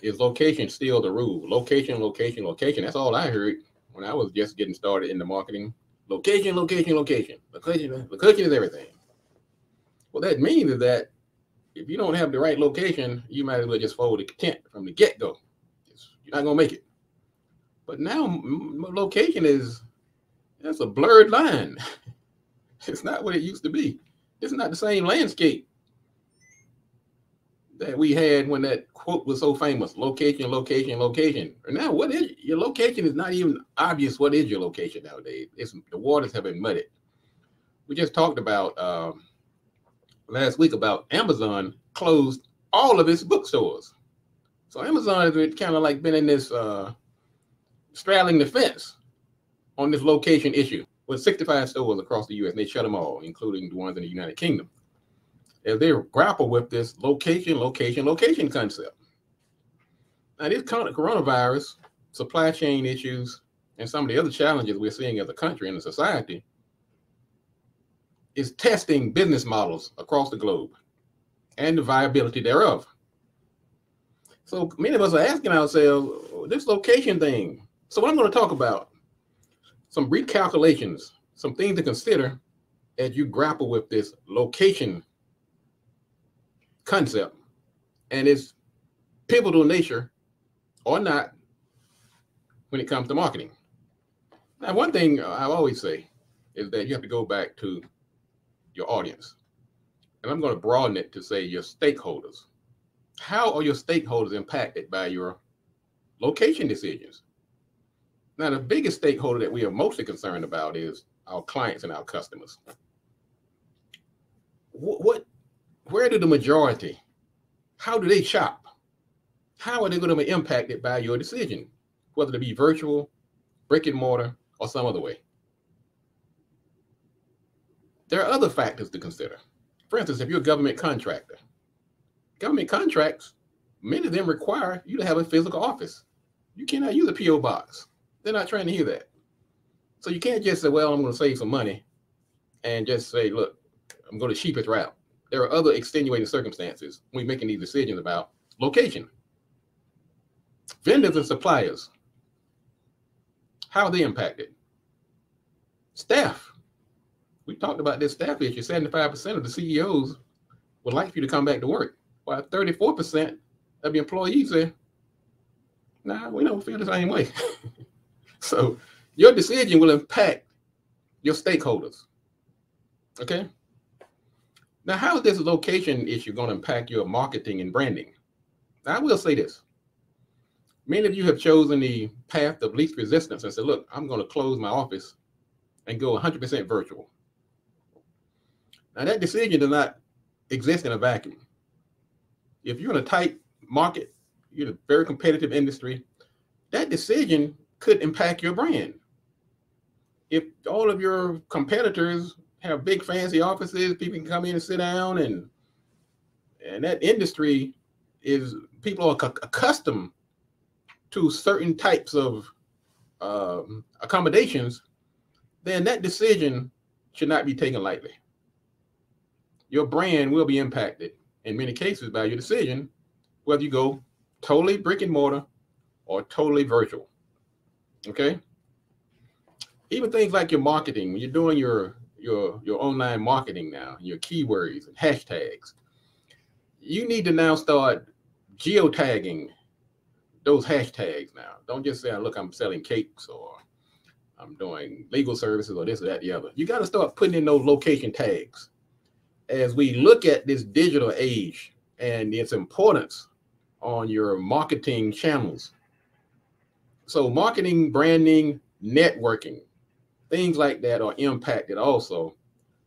is location still the rule? Location, location, location. That's all I heard when I was just getting started in the marketing. Location, location, location. Location is everything. What that means is that if you don't have the right location, you might as well just fold the tent from the get-go. You're not going to make it. But now location that's a blurred line. It's not what it used to be. It's not the same landscape that we had when that quote was so famous. Location, location, location. And now what is your location? Is not even obvious. What is your location nowadays? The waters have been muddied. We just talked about last week about Amazon closed all of its bookstores. So Amazon has kind of like been in this straddling the fence on this location issue with 65 stores across the U.S. and they shut them all, including the ones in the United Kingdom, as they grapple with this location, location, location concept. Now, this coronavirus, supply chain issues, and some of the other challenges we're seeing as a country and a society is testing business models across the globe and the viability thereof. So many of us are asking ourselves, this location thing. So what I'm going to talk about, some recalculations, some things to consider as you grapple with this location concept and its pivotal nature or not when it comes to marketing. Now, one thing I always say is that you have to go back to your audience. And I'm going to broaden it to say your stakeholders. How are your stakeholders impacted by your location decisions? Now, the biggest stakeholder that we are mostly concerned about is our clients and our customers. Where do the majority, how do they shop? How are they going to be impacted by your decision, whether it be virtual, brick and mortar, or some other way? There are other factors to consider. For instance, if you're a government contractor, government contracts, many of them require you to have a physical office. You cannot use a P.O. box. They're not trying to hear that. So you can't just say, well, I'm going to save some money and just say, look, I'm going to cheapest route. There are other extenuating circumstances when we're making these decisions about location. Vendors and suppliers, how are they impacted? Staff. We talked about this staff issue. 75% of the CEOs would like for you to come back to work, while 34% of the employees say, nah, we don't feel the same way. So your decision will impact your stakeholders. Okay? Now, how is this location issue going to impact your marketing and branding? Now, I will say this. Many of you have chosen the path of least resistance and said, look, I'm going to close my office and go 100% virtual. Now, that decision does not exist in a vacuum. If you're in a tight market, you're in a very competitive industry, that decision could impact your brand. If all of your competitors have big fancy offices, people can come in and sit down, and that industry is, people are accustomed to certain types of accommodations, then that decision should not be taken lightly. Your brand will be impacted in many cases by your decision, whether you go totally brick and mortar or totally virtual. Okay? Even things like your marketing, when you're doing your online marketing now, your keywords and hashtags, you need to now start geotagging those hashtags now. Don't just say, look, I'm selling cakes or I'm doing legal services or this or that, the other. You got to start putting in those location tags as we look at this digital age and its importance on your marketing channels. So marketing, branding, networking, things like that are impacted also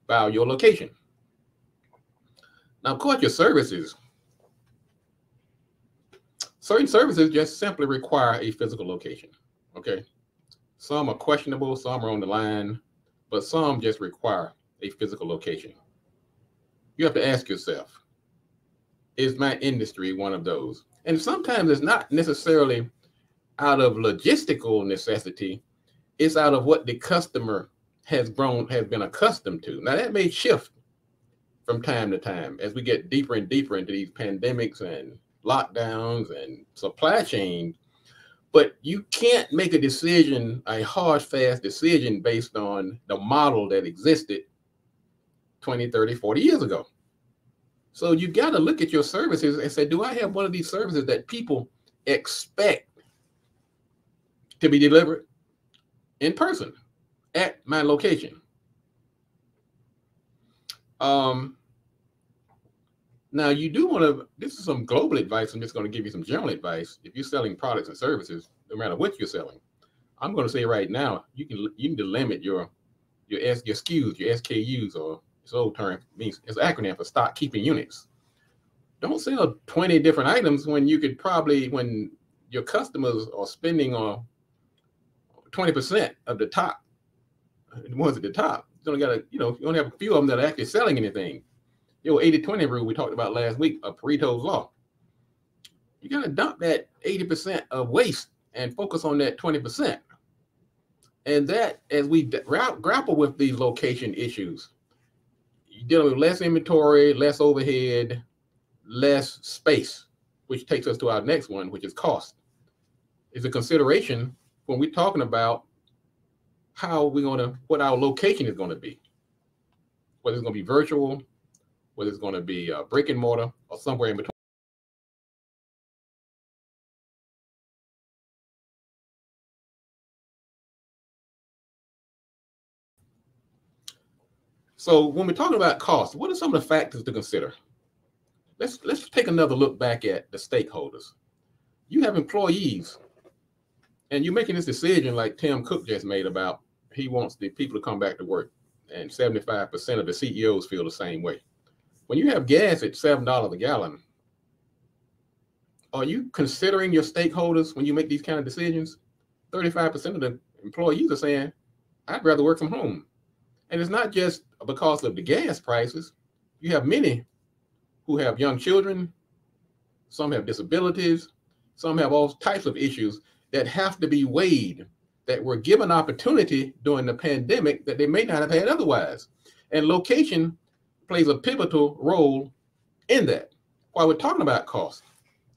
by your location. Now, of course, your services. Certain services just simply require a physical location, okay? Some are questionable, some are on the line, but some just require a physical location. You have to ask yourself, is my industry one of those? And sometimes it's not necessarily out of logistical necessity, it's out of what the customer has been accustomed to. Now that may shift from time to time as we get deeper and deeper into these pandemics and lockdowns and supply chain, but you can't make a decision, a hard, fast decision based on the model that existed 20, 30, 40 years ago. So you got to look at your services and say, do I have one of these services that people expect to be delivered in person at my location? Now you do want to, this is some global advice. I'm just going to give you some general advice. If you're selling products and services, no matter what you're selling, I'm going to say right now, you need to limit your SKUs, your SKUs, or this old term means, it's an acronym for stock keeping units. Don't sell 20 different items when you could probably, when your customers are spending on 20% of the top, the ones at the top. You only got to, you only have a few of them that are actually selling anything. 80-20 rule we talked about last week of Pareto's law. You got to dump that 80% of waste and focus on that 20%. And that, as we grapple with these location issues, you're dealing with less inventory, less overhead, less space, which takes us to our next one, which is cost. It's a consideration when we're talking about how we're going to, what our location is going to be, whether it's going to be virtual, whether it's going to be brick and mortar, or somewhere in between. So when we're talking about cost, what are some of the factors to consider? Let's take another look back at the stakeholders. You have employees, and you're making this decision like Tim Cook just made about he wants the people to come back to work, and 75% of the CEOs feel the same way. When you have gas at $7 a gallon, are you considering your stakeholders when you make these kind of decisions? 35% of the employees are saying, I'd rather work from home. And it's not just because of the gas prices. You have many who have young children, some have disabilities, some have all types of issues that have to be weighed, that were given opportunity during the pandemic that they may not have had otherwise. And location plays a pivotal role in that. While we're talking about cost,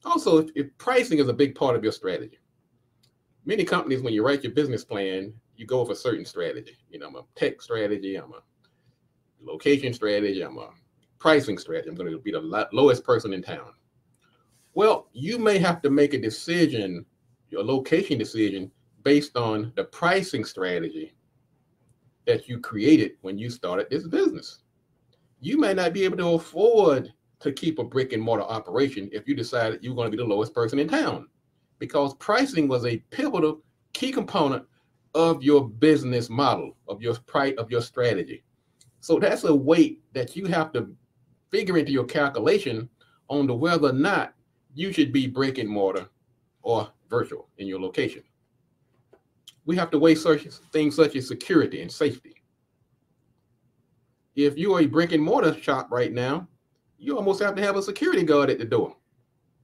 also, if pricing is a big part of your strategy, many companies, when you write your business plan, you go with a certain strategy. I'm a tech strategy, I'm a location strategy, I'm a pricing strategy. I'm going to be the lowest person in town. Well, you may have to make a decision, your location decision, based on the pricing strategy that you created when you started this business. You may not be able to afford to keep a brick and mortar operation if you decided you're going to be the lowest person in town, because pricing was a pivotal key component of your business model, of your strategy. So that's a weight that you have to figure into your calculation on to whether or not you should be brick and mortar or virtual in your location. We have to weigh things such as security and safety. If you are a brick and mortar shop right now, you almost have to have a security guard at the door,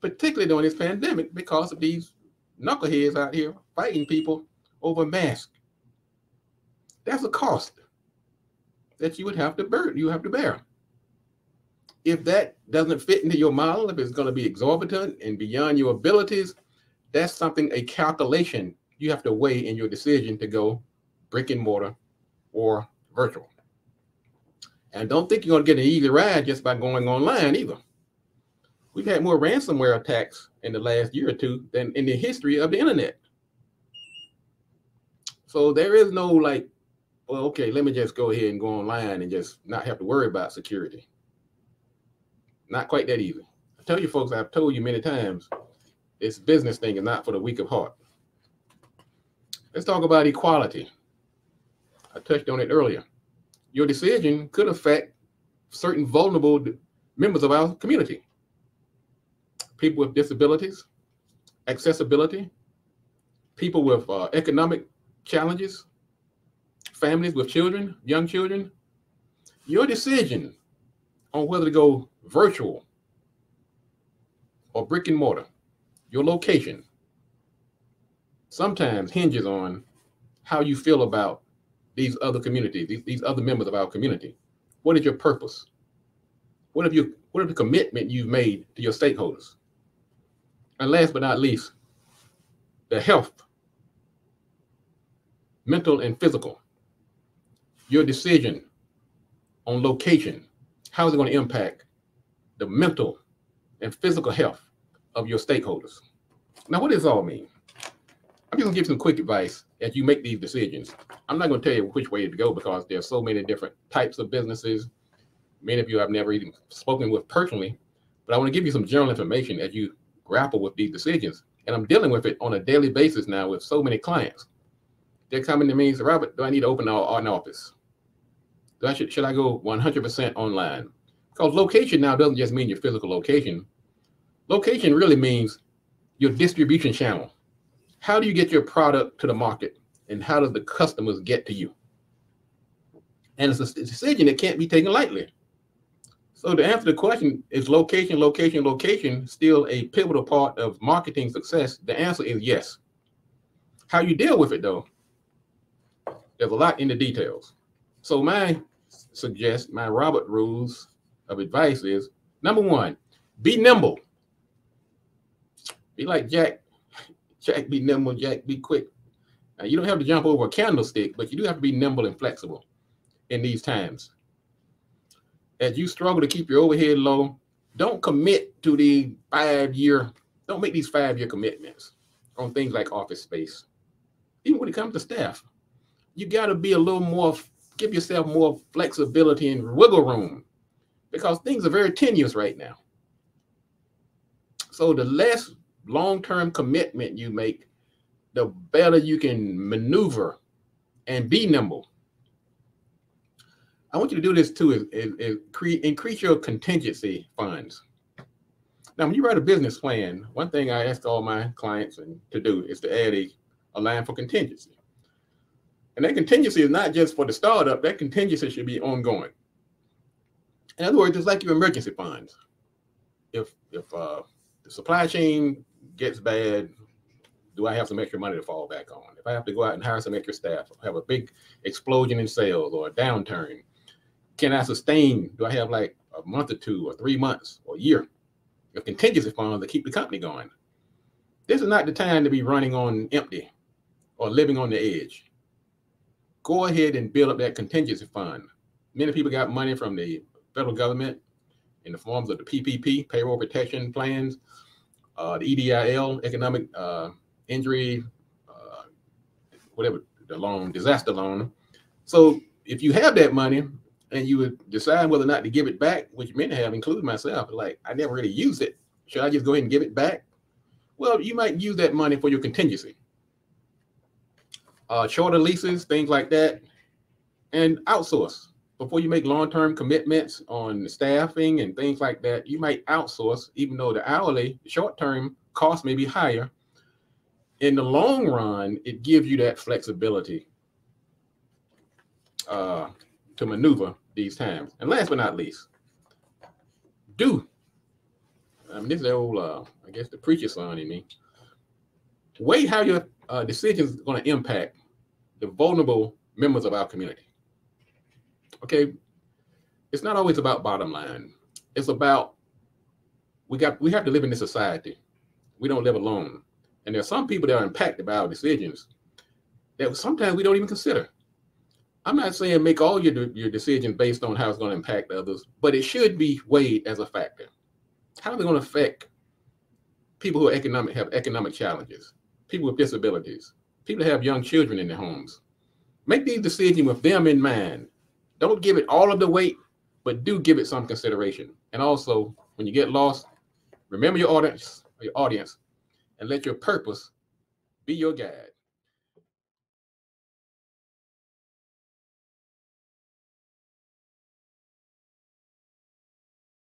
particularly during this pandemic, because of these knuckleheads out here fighting people over masks. That's a cost that you would have to bear. If that doesn't fit into your model, if it's going to be exorbitant and beyond your abilities, that's something, a calculation you have to weigh in your decision to go brick and mortar or virtual. And don't think you're going to get an easy ride just by going online either. We've had more ransomware attacks in the last year or two than in the history of the internet. So there is no like, well, okay, let me just go ahead and go online and just not have to worry about security. Not quite that easy. I tell you folks, I've told you many times, this business thing is not for the weak of heart. Let's talk about equality. I touched on it earlier. Your decision could affect certain vulnerable members of our community. People with disabilities, accessibility, people with economic challenges, families with children, young children. Your decision on whether to go virtual or brick and mortar, your location, sometimes hinges on how you feel about these other communities, these other members of our community. What is your purpose? What have the commitment you've made to your stakeholders? And last but not least, the health, mental and physical. Your decision on location, how is it going to impact the mental and physical health of your stakeholders? Now, what does this all mean? I'm just going to give some quick advice as you make these decisions. I'm not going to tell you which way to go because there's so many different types of businesses. Many of you I've never even spoken with personally, but I want to give you some general information as you grapple with these decisions. And I'm dealing with it on a daily basis now with so many clients. They're coming to me and say, Robert, do I need to open an office? Should I go 100% online? Because location now doesn't just mean your physical location. Location really means your distribution channel. How do you get your product to the market? And how does the customers get to you? And it's a decision that can't be taken lightly. So to answer the question, is location still a pivotal part of marketing success? The answer is yes. How you deal with it, though, there's a lot in the details. So my Robert rules of advice is, number one, be nimble. Be like Jack. Jack, be nimble. Jack, be quick. Now, you don't have to jump over a candlestick, but you do have to be nimble and flexible in these times. As you struggle to keep your overhead low, don't commit to don't make these 5-year commitments on things like office space. Even when it comes to staff, you got to be a little more, give yourself more flexibility and wiggle room because things are very tenuous right now. So the less long-term commitment you make, the better you can maneuver and be nimble. I want you to do this too, increase your contingency funds. Now, when you write a business plan, one thing I ask all my clients to do is to add a line for contingency. And that contingency is not just for the startup, that contingency should be ongoing. In other words, it's like your emergency funds. If the supply chain gets bad, do I have some extra money to fall back on? If I have to go out and hire some extra staff, have a big explosion in sales or a downturn, can I sustain? Do I have like a month or 2 or 3 months or a year of contingency funds to keep the company going? This is not the time to be running on empty or living on the edge. Go ahead and build up that contingency fund. Many people got money from the federal government in the forms of the PPP, payroll protection plans, the EDIL, economic injury, whatever the loan, disaster loan. So if you have that money and you would decide whether or not to give it back, which many have, including myself, like I never really used it. Should I just go ahead and give it back? Well, you might use that money for your contingency. Shorter leases, things like that, and outsource. Before you make long-term commitments on staffing and things like that, you might outsource, even though the hourly, short-term cost may be higher. In the long run, it gives you that flexibility to maneuver these times. And last but not least, this is the old, I guess the preacher son in me. Weigh how your decisions are going to impact the vulnerable members of our community. Okay, it's not always about bottom line. It's about we have to live in this society. We don't live alone, and there's some people that are impacted by our decisions that sometimes we don't even consider. I'm not saying make all your decisions based on how it's going to impact others, but it should be weighed as a factor. How are they going to affect people who have economic challenges, people with disabilities, people that have young children in their homes? Make these decisions with them in mind. Don't give it all of the weight, but do give it some consideration. And also, when you get lost, remember your audience, and let your purpose be your guide.